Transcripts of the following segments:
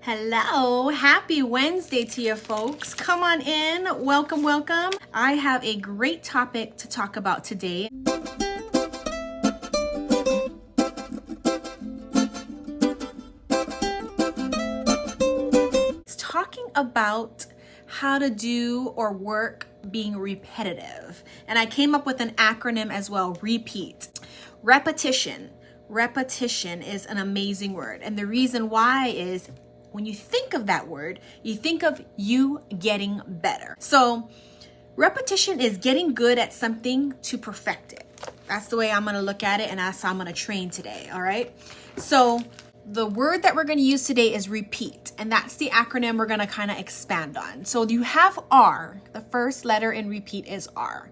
Hello, happy Wednesday to you folks. Come on in, welcome, welcome. I have a great topic to talk about today. It's talking about how to do or work being repetitive. And I came up with an acronym as well, R.E.P.E.A.T. Repetition. Repetition is an amazing word. And the reason why is when you think of that word, you think of you getting better. So repetition is getting good at something to perfect it. That's the way I'm going to look at it, and that's how I'm going to train today. All right. So the word that we're going to use today is repeat, and that's the acronym we're going to kind of expand on. So you have R. The first letter in repeat is R.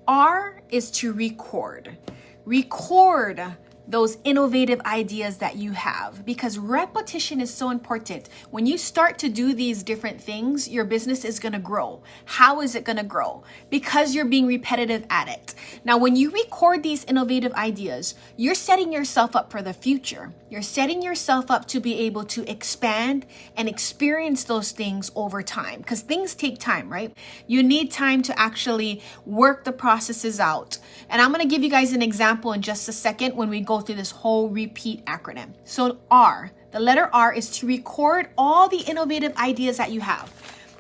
R is to record. Record those innovative ideas that you have, because repetition is so important. When you start to do these different things, your business is going to grow. How is it going to grow? Because you're being repetitive at it. Now, when you record these innovative ideas, you're setting yourself up for the future. You're setting yourself up to be able to expand and experience those things over time, because things take time, right? You need time to actually work the processes out. And I'm going to give you guys an example in just a second when we go through this whole repeat acronym. So R, the letter R is to record all the innovative ideas that you have.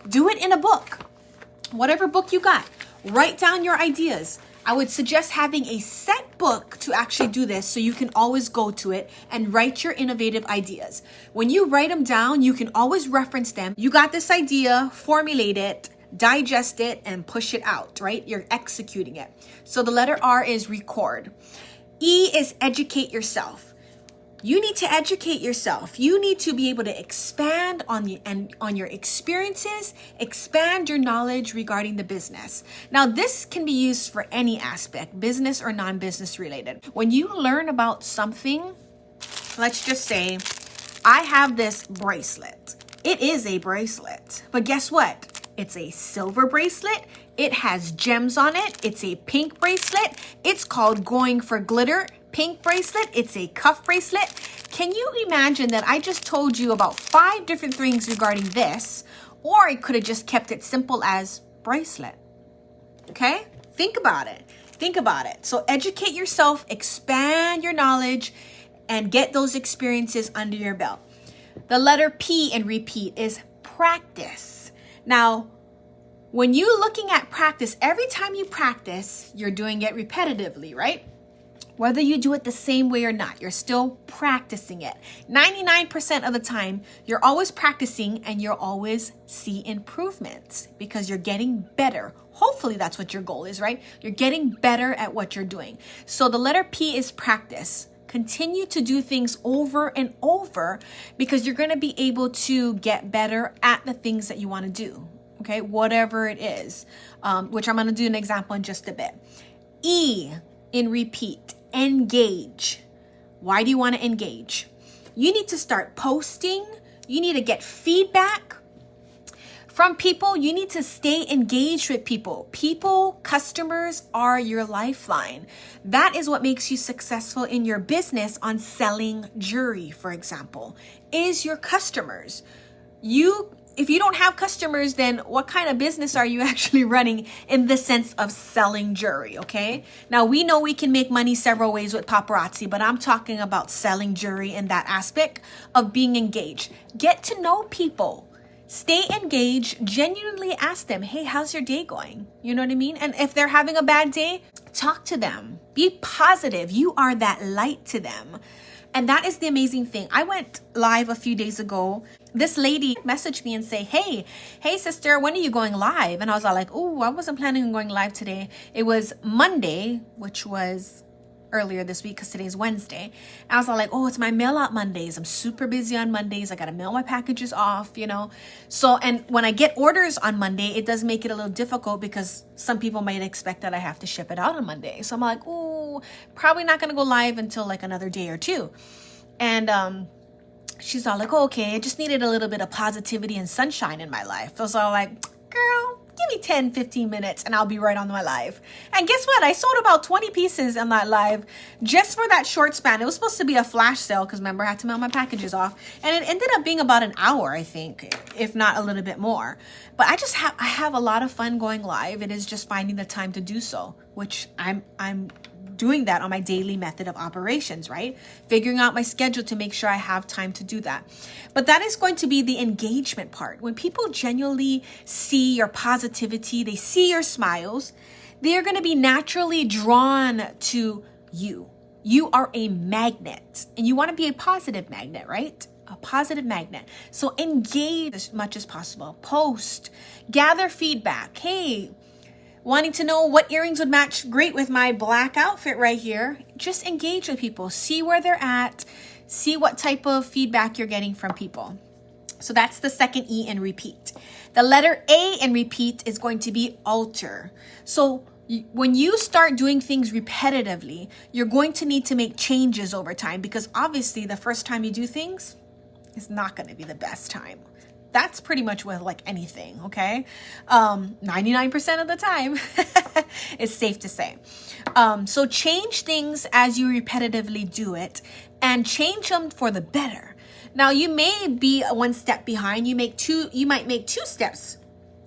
Do it in a book, whatever book you got. Write down your ideas. I would suggest having a set book to actually do this so you can always go to it and write your innovative ideas. When you write them down, you can always reference them. You got this idea, formulate it, digest it, and push it out, right? You're executing it. So the letter R is record. E is educate yourself. You need to educate yourself. You need to be able to expand on your experiences, expand your knowledge regarding the business. Now, this can be used for any aspect, business or non-business related. When you learn about something, let's just say, I have this bracelet. It is a bracelet, but guess what? It's a silver bracelet. It has gems on it. It's a pink bracelet. It's called Going for Glitter pink bracelet. It's a cuff bracelet. Can you imagine that I just told you about 5 different things regarding this, or I could have just kept it simple as bracelet? Okay? Think about it. Think about it. So educate yourself, expand your knowledge, and get those experiences under your belt. The letter P in repeat is practice. Now, when you're looking at practice, every time you practice, you're doing it repetitively, right? Whether you do it the same way or not, you're still practicing it. 99% of the time, you're always practicing and you'll always see improvements because you're getting better. Hopefully that's what your goal is, right? You're getting better at what you're doing. So the letter P is practice. Continue to do things over and over because you're going to be able to get better at the things that you want to do. Okay, whatever it is, which I'm going to do an example in just a bit. E in repeat, engage. Why do you want to engage? You need to start posting. You need to get feedback from people. You need to stay engaged with people. People, customers are your lifeline. That is what makes you successful in your business on selling jewelry, for example, is your customers. If you don't have customers, then what kind of business are you actually running in the sense of selling jewelry, okay? Now, we know we can make money several ways with paparazzi, but I'm talking about selling jewelry in that aspect of being engaged. Get to know people. Stay engaged. Genuinely ask them, hey, how's your day going? You know what I mean? And if they're having a bad day, talk to them. Be positive. You are that light to them. And that is the amazing thing. I went live a few days ago. This lady messaged me and say, hey sister, when are you going live? And I was all like, oh, I wasn't planning on going live today. It was Monday, which was earlier this week because today's Wednesday. I was all like, oh, it's my mail out Mondays. I'm super busy on Mondays. I got to mail my packages off, you know. So, and when I get orders on Monday, it does make it a little difficult because some people might expect that I have to ship it out on Monday. So I'm like, oh, probably not going to go live until like another day or two. And she's all like, oh, okay, I just needed a little bit of positivity and sunshine in my life. I was all like, girl, give me 10, 15 minutes and I'll be right on my live. And guess what? I sold about 20 pieces on that live just for that short span. It was supposed to be a flash sale because remember, I had to mail my packages off. And it ended up being about an hour, I think, if not a little bit more. But I have a lot of fun going live. It is just finding the time to do so, which I'm doing that on my daily method of operations, right? Figuring out my schedule to make sure I have time to do that. But that is going to be the engagement part. When people genuinely see your positivity, they see your smiles, they are going to be naturally drawn to you. You are a magnet and you want to be a positive magnet, right? A positive magnet. So engage as much as possible. Post, gather feedback. Hey, wanting to know what earrings would match great with my black outfit right here. Just engage with people. See where they're at. See what type of feedback you're getting from people. So that's the second E in repeat. The letter A in repeat is going to be alter. So when you start doing things repetitively, you're going to need to make changes over time because obviously the first time you do things is not going to be the best time. That's pretty much with like anything, okay? 99% of the time, it's safe to say. So change things as you repetitively do it and change them for the better. Now you may be one step behind. You might make two steps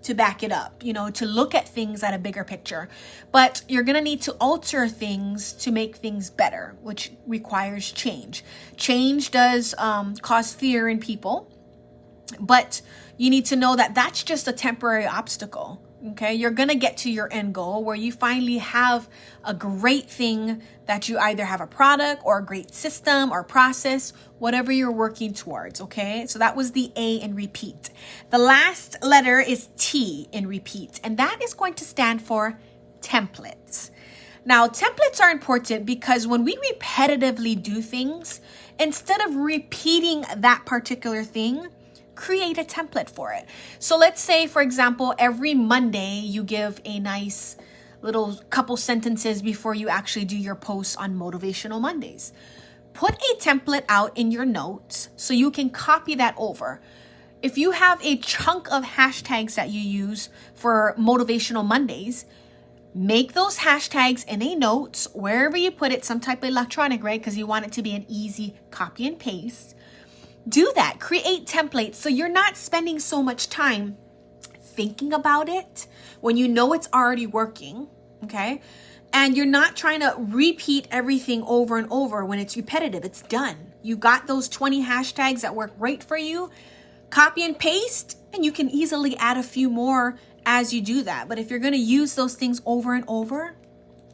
to back it up, to look at things at a bigger picture. But you're gonna need to alter things to make things better, which requires change. Change does cause fear in people. But you need to know that that's just a temporary obstacle, okay? You're going to get to your end goal where you finally have a great thing that you either have a product or a great system or process, whatever you're working towards, okay? So that was the A in repeat. The last letter is T in repeat, and that is going to stand for templates. Now, templates are important because when we repetitively do things, instead of repeating that particular thing, create a template for it. So let's say, for example, every Monday you give a nice little couple sentences before you actually do your posts on Motivational Mondays. Put a template out in your notes so you can copy that over. If you have a chunk of hashtags that you use for Motivational Mondays, make those hashtags in a notes wherever you put it, some type of electronic, right? Because you want it to be an easy copy and paste. Do that. Create templates so you're not spending so much time thinking about it when you know it's already working, okay? And you're not trying to repeat everything over and over when it's repetitive. It's done. You got those 20 hashtags that work great for you. Copy and paste, and you can easily add a few more as you do that. But if you're going to use those things over and over,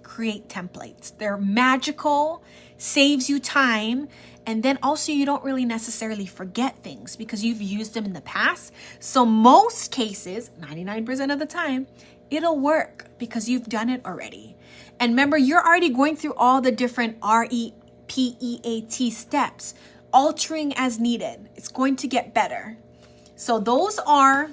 create templates. They're magical, saves you time. And then also you don't really necessarily forget things because you've used them in the past. So most cases, 99% of the time, it'll work because you've done it already. And remember, you're already going through all the different R.E.P.E.A.T steps, altering as needed. It's going to get better. So those are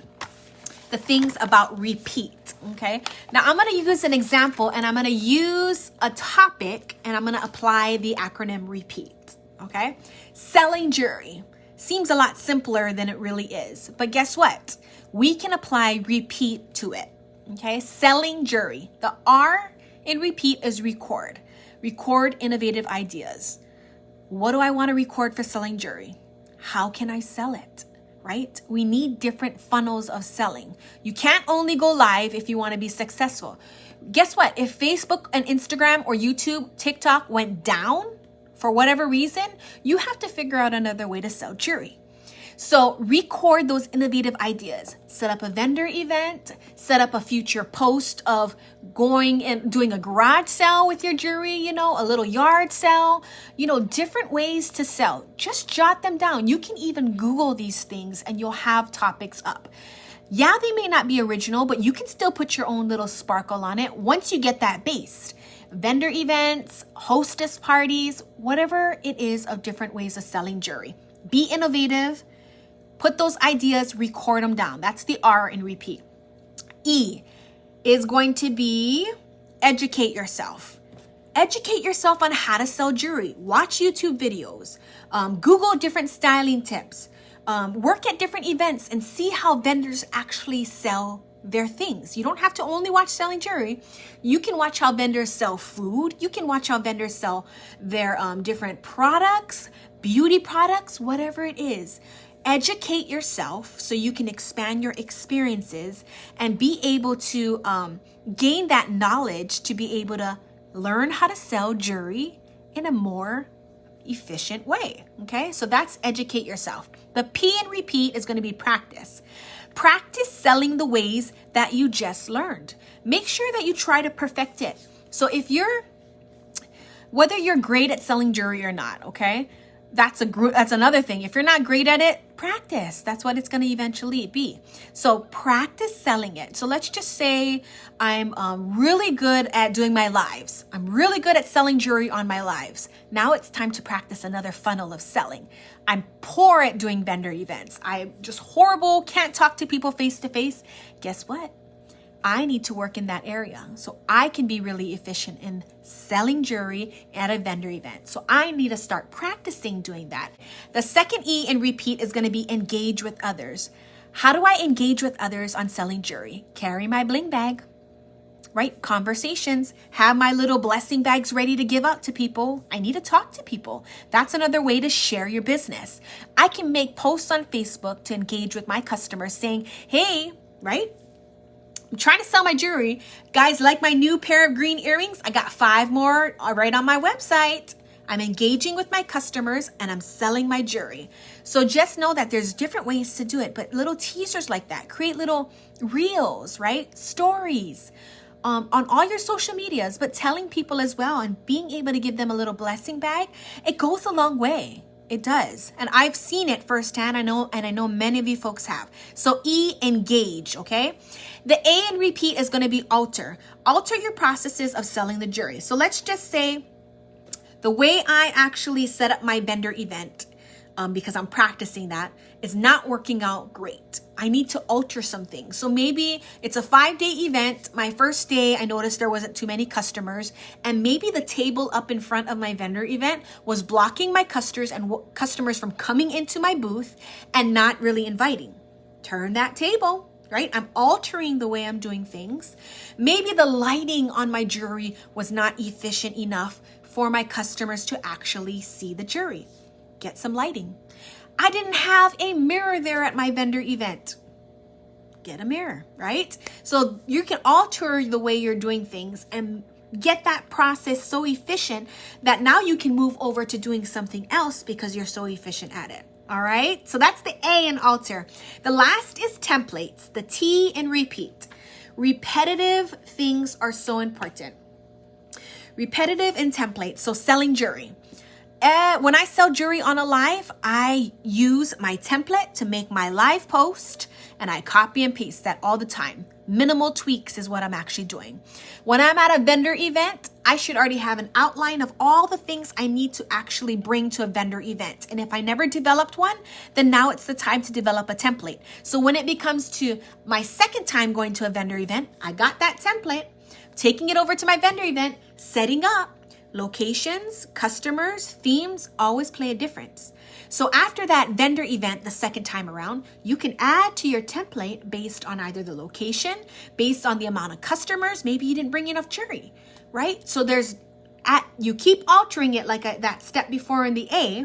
the things about repeat, okay? Now I'm gonna use an example and I'm gonna use a topic and I'm gonna apply the acronym REPEAT. Okay, selling jewelry seems a lot simpler than it really is. But guess what? We can apply repeat to it. Okay, selling jewelry. The R in repeat is record. Record innovative ideas. What do I want to record for selling jewelry? How can I sell it? Right? We need different funnels of selling. You can't only go live if you want to be successful. Guess what? If Facebook and Instagram or YouTube, TikTok went down, for whatever reason, you have to figure out another way to sell jewelry. So record those innovative ideas. Set up a vendor event, set up a future post of going and doing a garage sale with your jewelry, a little yard sale, different ways to sell. Just jot them down. You can even Google these things and you'll have topics up. Yeah, they may not be original, but you can still put your own little sparkle on it once you get that base. Vendor events, hostess parties, whatever it is of different ways of selling jewelry. Be innovative, put those ideas, record them down. That's the R in repeat. E is going to be educate yourself. Educate yourself on how to sell jewelry. Watch YouTube videos, Google different styling tips, work at different events and see how vendors actually sell their things. You don't have to only watch selling jewelry. You can watch how vendors sell food. You can watch how vendors sell their different products, beauty products, whatever it is. Educate yourself so you can expand your experiences and be able to gain that knowledge to be able to learn how to sell jewelry in a more efficient way. Okay, so that's educate yourself. The P in repeat is going to be practice. Practice selling the ways that you just learned. Make sure that you try to perfect it. So whether you're great at selling jewelry or not, okay, that's another thing. If you're not great at it, practice. That's what it's going to eventually be. So practice selling it. So let's just say I'm really good at doing my lives. I'm really good at selling jewelry on my lives. Now it's time to practice another funnel of selling. I'm poor at doing vendor events. I'm just horrible, can't talk to people face to face. Guess what? I need to work in that area so I can be really efficient in selling jewelry at a vendor event. So I need to start practicing doing that. The second E in repeat is going to be engage with others. How do I engage with others on selling jewelry? Carry my bling bag, right? Conversations, have my little blessing bags ready to give out to people. I need to talk to people. That's another way to share your business. I can make posts on Facebook to engage with my customers saying, hey, right? I'm trying to sell my jewelry. Guys, like my new pair of green earrings? I got 5 more right on my website. I'm engaging with my customers and I'm selling my jewelry. So just know that there's different ways to do it, but little teasers like that, create little reels, right? Stories on all your social medias, but telling people as well and being able to give them a little blessing bag, it goes a long way. It does. And I've seen it firsthand. I know many of you folks have. So E, engage, okay? The A in repeat is going to be alter. Alter your processes of selling the jewelry. So let's just say the way I actually set up my vendor event, because I'm practicing that, is not working out great. I need to alter some things. So maybe it's a 5-day event. My first day, I noticed there wasn't too many customers, and maybe the table up in front of my vendor event was blocking my customers from coming into my booth and not really inviting. Turn that table, right? I'm altering the way I'm doing things. Maybe the lighting on my jewelry was not efficient enough for my customers to actually see the jewelry. Get some lighting. I didn't have a mirror there at my vendor event. Get a mirror, right? So you can alter the way you're doing things and get that process so efficient that now you can move over to doing something else because you're so efficient at it. All right? So that's the A in alter. The last is templates, the T in repeat. Repetitive things are so important. Repetitive and templates. So selling jewelry. When I sell jewelry on a live, I use my template to make my live post and I copy and paste that all the time. Minimal tweaks is what I'm actually doing. When I'm at a vendor event, I should already have an outline of all the things I need to actually bring to a vendor event. And if I never developed one, then now it's the time to develop a template. So when it becomes to my second time going to a vendor event, I got that template, taking it over to my vendor event, setting up. Locations, customers, themes always play a difference. So after that vendor event the second time around, you can add to your template based on either the location, based on the amount of customers. Maybe you didn't bring enough jewelry, right? So you keep altering it like that step before in the A,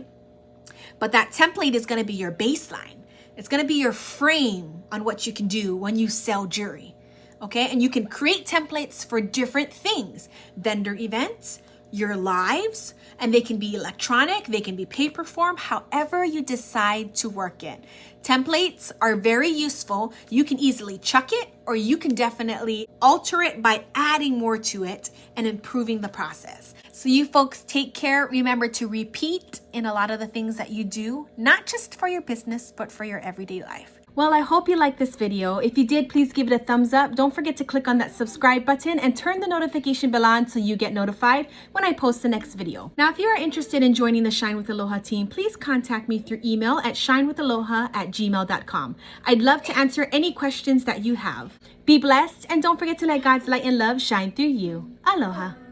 but that template is going to be your baseline. It's going to be your frame on what you can do when you sell jewelry, okay? And you can create templates for different things, vendor events, your lives, and they can be electronic, they can be paper form, however you decide to work it. Templates are very useful. You can easily chuck it, or you can definitely alter it by adding more to it and improving the process. So you folks take care. Remember to repeat in a lot of the things that you do, not just for your business, but for your everyday life. Well, I hope you liked this video. If you did, please give it a thumbs up. Don't forget to click on that subscribe button and turn the notification bell on so you get notified when I post the next video. Now, if you are interested in joining the Shine with Aloha team, please contact me through email at shinewithaloha@gmail.com. I'd love to answer any questions that you have. Be blessed, and don't forget to let God's light and love shine through you. Aloha.